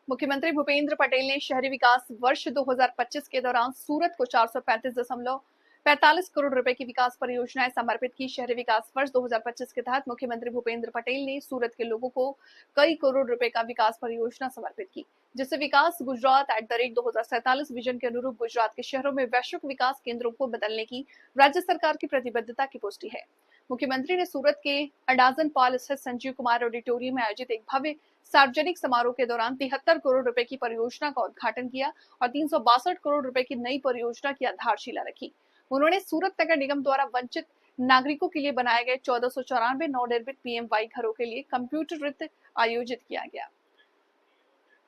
मुख्यमंत्री भूपेंद्र पटेल ने शहरी विकास वर्ष 2025 के दौरान सूरत को 435.45 करोड़ रुपए की विकास परियोजनाएं समर्पित की। शहरी विकास वर्ष 2025 के तहत मुख्यमंत्री भूपेंद्र पटेल ने सूरत के लोगों को कई करोड़ रुपए का विकास परियोजना समर्पित की, जिससे विकास गुजरात @ 2047 विजन के अनुरूप गुजरात के शहरों में वैश्विक विकास केंद्रों को बदलने की राज्य सरकार की प्रतिबद्धता की पुष्टि है। मुख्यमंत्री ने सूरत के अडाजन पाल स्थित संजीव कुमार ऑडिटोरियम में आयोजित एक भव्य सार्वजनिक समारोह के दौरान 73 करोड़ रुपए की परियोजना का उद्घाटन किया और 362 करोड़ रुपए की नई परियोजना की आधारशिला रखी। उन्होंने सूरत नगर निगम द्वारा वंचित नागरिकों के लिए बनाए गए 1494 नवनिर्मित पीएमवाई घरों के लिए कंप्यूटरित आयोजित किया गया।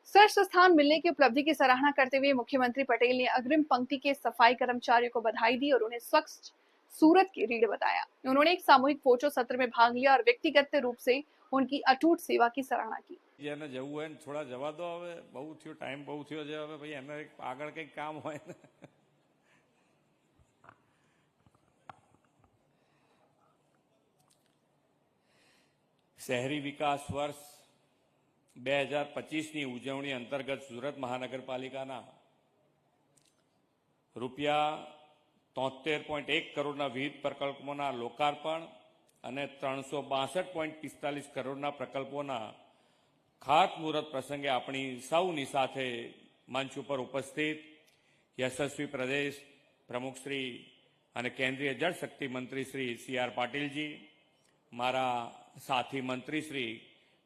सर्वोच्च स्थान मिलने की उपलब्धि की सराहना करते हुए मुख्यमंत्री पटेल ने अग्रिम पंक्ति के सफाई कर्मचारियों को बधाई दी और उन्हें स्वच्छ सूरत की रीढ़ बताया। उन्होंने एक सामूहिक फोटो सत्र में भाग लिया और व्यक्तिगत रूप से उनकी अटूट सेवा की सराहना की। जेने जવું હોય ને થોડા જવા દો, હવે બહુ થયો, ટાઈમ બહુ થયો છે, હવે ભાઈ એને આગળ કંઈક કામ હોય ને। શહેરી વિકાસ વર્ષ 2025 ની ઉજવણી અંતર્ગત સુરત મહાનગરપાલિકાના રૂપિયા 73.1 કરોડના વિવિધ પ્રકલ્પોના લોકાર્પણ અને 362.45 કરોડના પ્રકલ્પોના ખાતમુહૂર્ત પ્રસંગે આપણી સૌની સાથે મંચ ઉપર ઉપસ્થિત યશસ્વી પ્રદેશ પ્રમુખ શ્રી અને કેન્દ્રીય જળશક્તિ મંત્રી શ્રી CR પાટીલજી, મારા સાથી મંત્રી શ્રી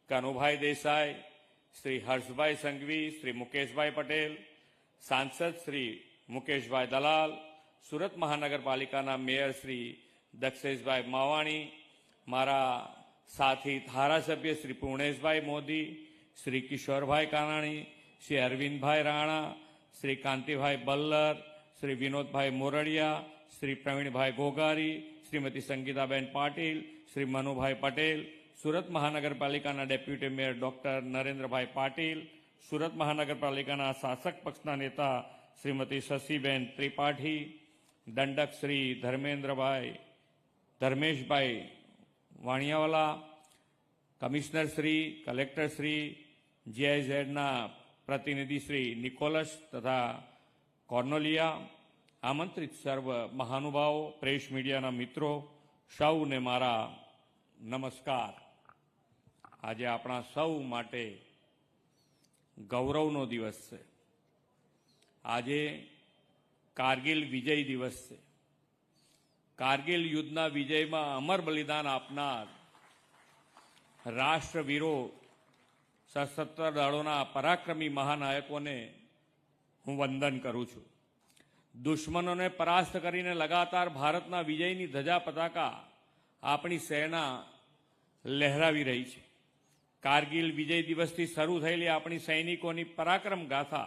કનુભાઈ દેસાઈ, શ્રી હર્ષભાઈ સંઘવી, શ્રી મુકેશભાઈ પટેલ, સાંસદ શ્રી મુકેશભાઈ દલાલ, સુરત મહાનગરપાલિકાના મેયર શ્રી દક્ષેશભાઈ માવાણી, મારા साथी धारासभ्य श्री पूर्णेशभाई मोदी, श्री किशोरभाई कानाणी, श्री अरविंदभाई राणा, श्री कांतिभाई बल्लर, श्री विनोदभाई मोरडिया, श्री प्रवीणभाई गोगारी, श्रीमती संगीताबेन पाटील, श्री मनुभाई पटेल, सूरत महानगरपालिका deputy mayor doctor Narendrabhai Patil, Surat महानगरपालिका शासक पक्षना नेता श्रीमती शशिबेन त्रिपाठी, दंडक Shri Dharmeshbhai Vaniyawala, commissioner Shri, collector Shri, GIZ प्रतिनिधि श्री निकोलस तथा कॉर्नोलिया, आमंत्रित सर्व महानुभाव, प्रेस मीडिया मित्रों, सौने मारा नमस्कार। आज अपना सौ माटे गौरवनो दिवस है। आज कारगिल विजय दिवस है। कारगिल युद्धना विजय में अमर बलिदान आपनार राष्ट्रवीरो, सशस्त्र दळोना पराक्रमी महानायकों ने हूँ वंदन करूँ छूं। दुश्मनों ने परास्त करीने लगातार भारतना विजयनी ध्वजा पताका अपनी सेना लहरावी रही है। कारगिल विजय दिवस थी शुरू थयेली अपनी सैनिकोनी पराक्रम गाथा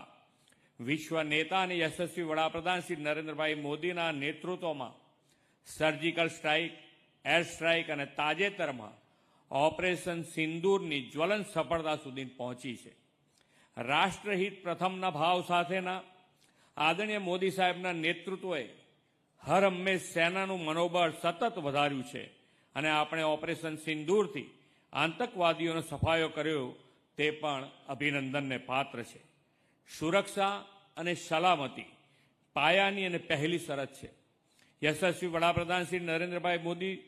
विश्व नेता और यशस्वी वडाप्रधान श्री नरेन्द्रभाई मोदीना नेतृत्व में सर्जिकल स्ट्राइक, एयर स्ट्राइक और ताजेतर में ऑपरेशन सिंदूरनी ज्वलंत सफलता सुधी पहुंची है। राष्ट्रहित प्रथमना भाव साथेना आदरणीय मोदी साहेबना नेतृत्वे हर हमेश सेनाનું मनोबल सतत વધાર્યું છે અને આપણે ऑपरेशन सिंदूरथी आतंकवादीઓનો સફાયો કર્યો તે પણ અભિનંદનને પાત્ર છે। સુરક્ષા અને સલામતી પાયાની અને પહેલી શરત છે। यशस्वी वडाप्रधान श्री नरेन्द्रभाई मोदी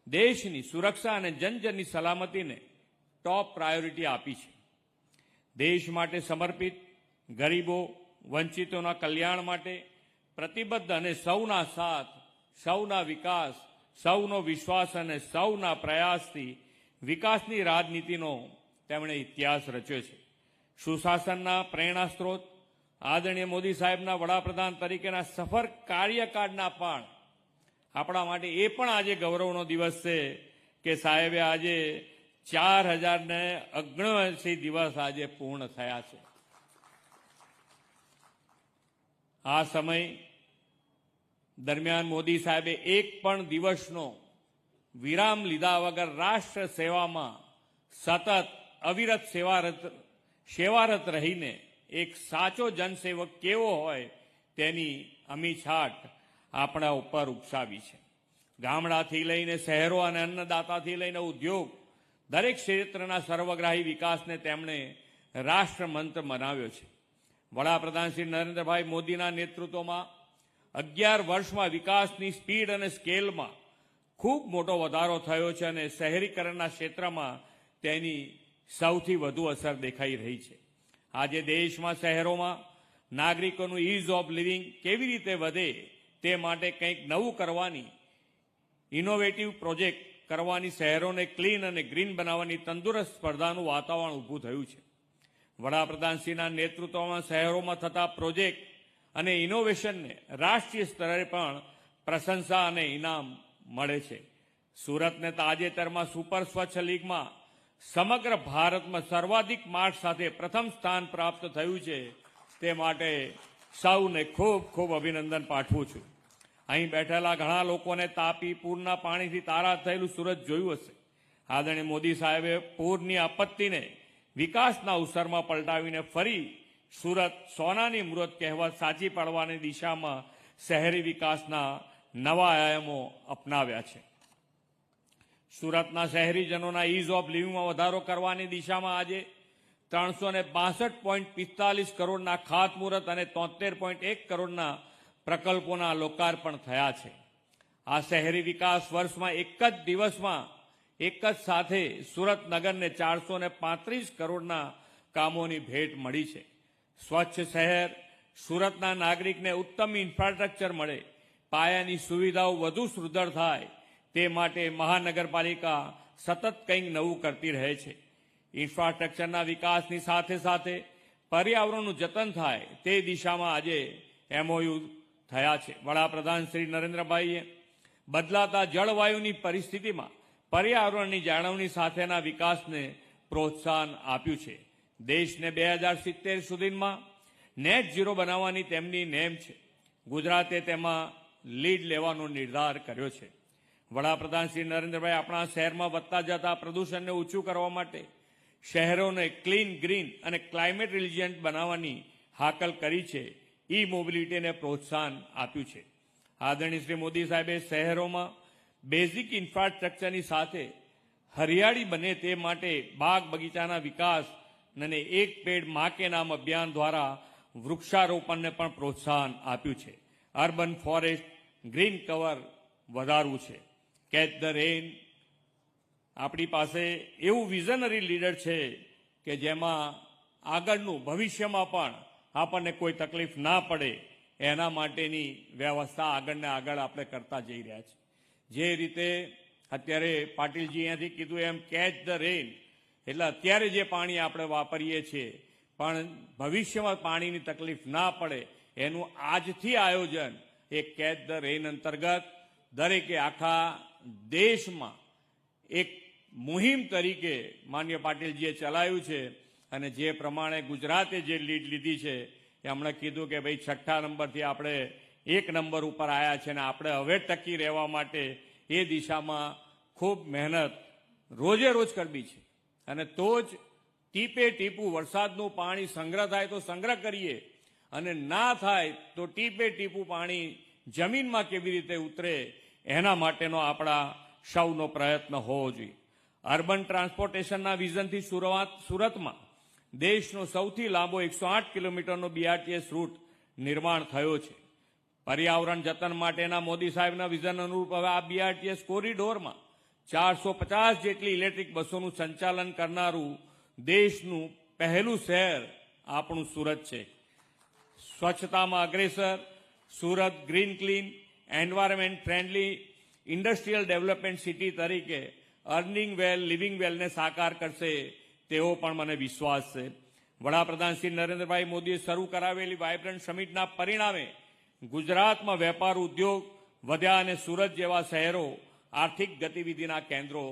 देशनी सुरक्षा और जनजननी सलामती ने टॉप प्रायोरिटी आपी है। देश माटे समर्पित, गरीबों वंचितों कल्याण माटे प्रतिबद्ध और सौना साथ, सौना विकास, सौनो विश्वास और सौना प्रयास थी विकासनी राजनीतिनो तेमणे इतिहास रच्यो छे। सुशासनना प्रेरणा स्त्रोत आदरणीय मोदी साहेबना वडाप्रधान तरीकेना सफर कार्यकाळना पण आपणा माटे ए पण आजे गौरवनो दिवस छे के साहेबे आजे 4079 दिवस आजे पूर्ण थया छे। आ समय दरमियान मोदी साहेबे एक पण दिवसनो विराम लीधा वगर राष्ट्र सेवामां सतत अविरत सेवारत रहीने एक साचो जनसेवक केवो होय तेनी अमी छाट आपणा उपर उपसावी छे। गामडाथी लईने शहेरो अने अन्नदाताथी लईने उद्योग दरेक क्षेत्रना सर्वग्राही विकासने तेमणे રાષ્ટ્રમંત્ર બનાવ્યો છે. વડાપ્રધાન શ્રી નરેન્દ્રભાઈ મોદીના નેતૃત્વમાં 11 વર્ષમાં વિકાસની સ્પીડ અને સ્કેલમાં ખૂબ મોટો વધારો થયો છે અને શહેરીકરણના ક્ષેત્રમાં તેની સૌથી વધુ અસર દેખાઈ રહી છે. આજે દેશમાં શહેરોમાં નાગરિકોનું ઇઝ ઓફ લિવિંગ કેવી રીતે વધે તે માટે કંઈક નવું કરવાની, ઇનોવેટિવ પ્રોજેક્ટ કરવાની, શહેરોને ક્લીન અને ગ્રીન બનાવવાની તંદુરસ્ત સ્પર્ધાનું વાતાવરણ ઊભું થયું છે. વડાપ્રધાનશ્રીના નેતૃત્વમાં શહેરોમાં થતા પ્રોજેક્ટ અને ઇનોવેશનને રાષ્ટ્રીય સ્તરે પણ પ્રશંસા અને ઇનામ મળે છે. સુરતને તાજેતરમાં સુપર સ્વચ્છ લીગમાં સમગ્ર ભારતમાં સર્વાધિક માર્ક સાથે પ્રથમ સ્થાન પ્રાપ્ત થયું છે. તે માટે સૌને ખૂબ ખૂબ અભિનંદન પાઠવું છું. અહીં બેઠેલા ઘણા લોકોને તાપી પૂરના પાણીથી તારાજ થયેલું સુરત જોયું હશે. આદરણીય મોદી સાહેબે પૂરની આપત્તિને વિકાસના અવસરમાં પલટાવીને ફરી સુરત સોનાની મૂરત કહેવત સાચી પાડવાની દિશામાં શહેરી વિકાસના નવા આયામો અપનાવ્યા છે. સુરતના શહેરીજનોના ઇઝ ઓફ લિવિંગમાં વધારો કરવાની દિશામાં આજે 362.45 કરોડના ખાતમુહૂર્ત અને 73.1 કરોડના પ્રકલ્પોના લોકાર્પણ થયા છે. આ શહેરી વિકાસ વર્ષમાં એક જ દિવસમાં એક જ સાથે સુરત નગરને 435 કરોડના કામોની ભેટ મળી છે. સ્વચ્છ શહેર, સુરતના નાગરિકને ઉત્તમ ઇન્ફ્રાસ્ટ્રક્ચર મળે, પાયાની સુવિધાઓ વધુ સુદૃઢ થાય તે માટે મહાનગરપાલિકા સતત કંઈક નવું કરતી રહે છે. ઇન્ફ્રાસ્ટ્રક્ચરના વિકાસની સાથે સાથે પર્યાવરણનું જતન થાય તે દિશામાં આજે MOU થયા છે. વડાપ્રધાન શ્રી નરેન્દ્રભાઈએ બદલાતા જળવાયુની પરિસ્થિતિમાં પર્યાવરણની જાળવણી સાથેના વિકાસને પ્રોત્સાહન આપ્યું છે. દેશને 2070 સુધીમાં નેટ ઝીરો બનાવવાની તેમની નેમ છે. ગુજરાતે તેમાં લીડ લેવાનો નિર્ધાર કર્યો છે. વડાપ્રધાન શ્રી નરેન્દ્રભાઈ આપણા શહેરમાં વધતા જતા પ્રદૂષણને ઓછું કરવા માટે શહેરોને ક્લીન, ગ્રીન અને ક્લાઇમેટ રિલિજન્ટ બનાવવાની હાકલ કરી છે. ઈ મોબિલિટીને પ્રોત્સાહન આપ્યું છે. આદરણીય શ્રી મોદી સાહેબે શહેરોમાં બેઝિક ઇન્ફ્રાસ્ટ્રક્ચરની સાથે હરિયાળી બને તે માટે બાગ બગીચાના વિકાસ અને એક પેડ માં કે નામ અભિયાન દ્વારા વૃક્ષારોપણને પણ પ્રોત્સાહન આપ્યું છે. અર્બન ફોરેસ્ટ ગ્રીન કવર વધારવું છે. કેચ ધ રેન, આપણી પાસે એવું વિઝનરી લીડર છે કે જેમાં આગળનું ભવિષ્યમાં પણ આપણને કોઈ તકલીફ ના પડે એના માટેની વ્યવસ્થા આગળને આગળ આપણે કરતા જઈ રહ્યા છીએ. જે રીતે અત્યારે પાટીલજી અહીંયાથી કીધું એમ કેચ ધ રેન, એટલે અત્યારે જે પાણી આપણે વાપરીએ છીએ પણ ભવિષ્યમાં પાણીની તકલીફ ના પડે એનું આજથી આયોજન એ કેચ ધ રેન અંતર્ગત દરેકે આખા દેશમાં એક મુહિમ તરીકે માનનીય પાટીલજીએ ચલાવ્યું છે. અને જે પ્રમાણે ગુજરાતે જે લીડ લીધી છે એ હમણાં કીધું કે ભાઈ 6ઠ્ઠા નંબરથી આપણે 1 નંબર ઉપર આવ્યા છે અને આપણે હવે ટકી રહેવા માટે એ દિશામાં ખૂબ મહેનત રોજે રોજ કરવી છે. અને તો જ ટીપે ટીપું વરસાદનું પાણી સંગ્રહ થાય તો સંગ્રહ કરીએ, અને ના થાય તો ટીપે ટીપું પાણી જમીનમાં કેવી રીતે ઉતરે એના માટેનો આપણા સૌનો પ્રયત્ન હોવો જોઈએ. અર્બન ટ્રાન્સપોર્ટેશનના વિઝનથી સુરતમાં દેશનો સૌથી લાંબો 108 કિલોમીટરનો BRTS રૂટ નિર્માણ થયો છે. પર્યાવરણ જતન માટેના મોદી સાહેબના વિઝન અનુરૂપ હવે આ BRTS કોરિડોરમાં 450 જેટલી ઇલેક્ટ્રિક બસોનું સંચાલન કરનારું દેશનું પહેલું શહેર આપણું સુરત છે. સ્વચ્છતામાં અગ્રેસર, Surat green, clean, environment friendly industrial development city તરીકે અર્નિંગ વેલ, લિવિંગ વેલને સાકાર કરશે તેવો પણ મને વિશ્વાસ છે. વડાપ્રધાન શ્રી નરેન્દ્રભાઈ મોદીએ શરૂ કરાવેલી વાઇબ્રન્ટ સમિટના પરિણામે ગુજરાતમાં વેપાર ઉદ્યોગ વધ્યા અને સુરત જેવા શહેરો આર્થિક ગતિવિધિના કેન્દ્રો